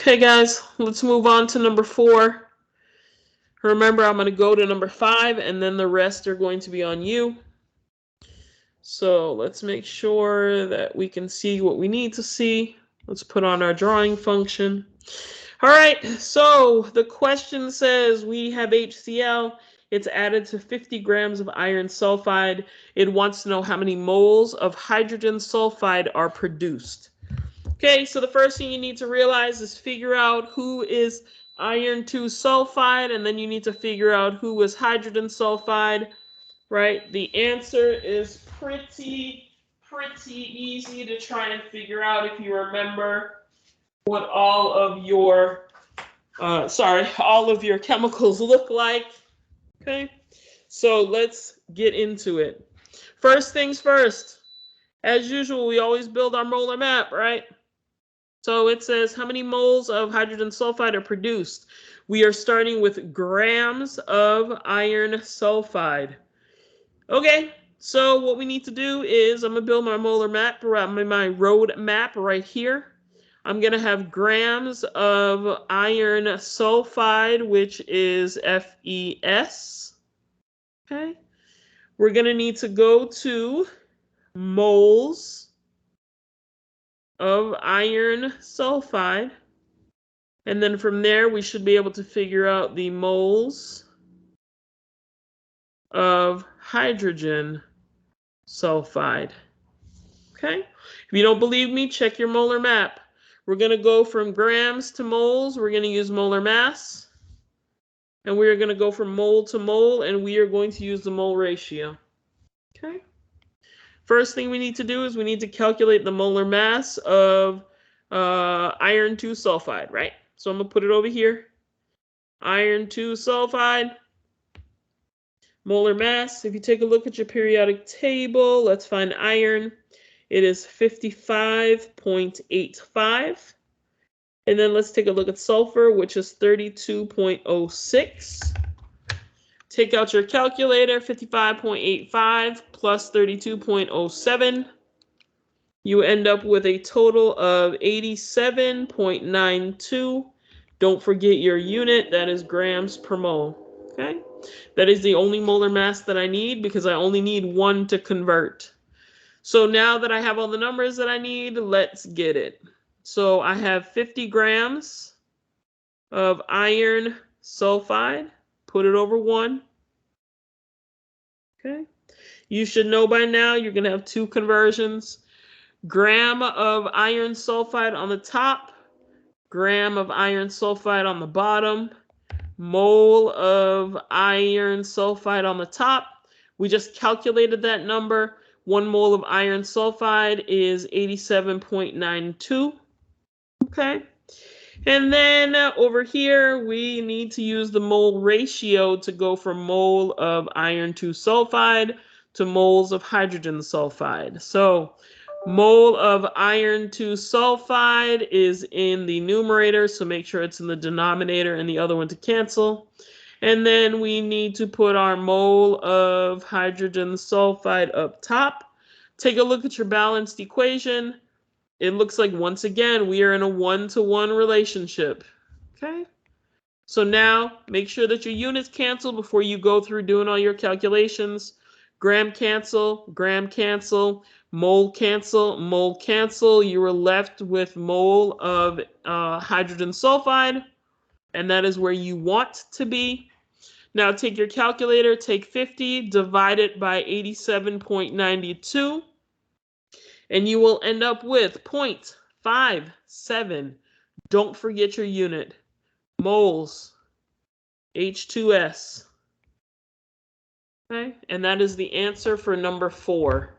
Okay, guys, let's move on to number 4. Remember, I'm going to go to number 5, and then the rest are going to be on you. So let's make sure that we can see what we need to see. Let's put on our drawing function. All right, so the question says we have HCl. It's added to 50 grams of iron sulfide. It wants to know how many moles of hydrogen sulfide are produced. Okay, so the first thing you need to realize is figure out who is iron 2 sulfide, and then you need to figure out who is hydrogen sulfide, right? The answer is pretty easy to try and figure out if you remember what all of your chemicals look like. Okay, so let's get into it. First things first, as usual, we always build our molar map, right? So it says how many moles of hydrogen sulfide are produced. We are starting with grams of iron sulfide. Okay, so what we need to do is I'm going to build my molar map, my road map right here. I'm going to have grams of iron sulfide, which is FeS. Okay, we're going to need to go to moles of iron sulfide. And then from there, we should be able to figure out the moles of hydrogen sulfide. Okay? If you don't believe me, check your molar map. We're going to go from grams to moles. We're going to use molar mass. And we are going to go from mole to mole, and we are going to use the mole ratio. Okay? First thing we need to do is we need to calculate the molar mass of iron 2 sulfide, right? So I'm going to put it over here. Iron 2 sulfide. Molar mass. If you take a look at your periodic table, let's find iron. It is 55.85. And then let's take a look at sulfur, which is 32.06. Take out your calculator, 55.85 plus 32.07. You end up with a total of 87.92. Don't forget your unit, that is grams per mole. Okay? That is the only molar mass that I need because I only need one to convert. So now that I have all the numbers that I need, let's get it. So I have 50 grams of iron sulfide. Put it over 1. Okay? You should know by now you're going to have 2 conversions. Gram of iron sulfide on the top, gram of iron sulfide on the bottom, mole of iron sulfide on the top. We just calculated that number. 1 mole of iron sulfide is 87.92. Okay. And then over here, we need to use the mole ratio to go from mole of iron 2 sulfide to moles of hydrogen sulfide. So mole of iron 2 sulfide is in the numerator, so make sure it's in the denominator and the other one to cancel. And then we need to put our mole of hydrogen sulfide up top. Take a look at your balanced equation. It looks like, once again, we are in a 1-to-1 relationship. Okay? So now, make sure that your units cancel before you go through doing all your calculations. Gram cancel, mole cancel, mole cancel. You are left with mole of hydrogen sulfide, and that is where you want to be. Now take your calculator, take 50, divide it by 87.92, and you will end up with 0.57. Don't forget your unit. Moles, H2S. Okay, and that is the answer for number 4.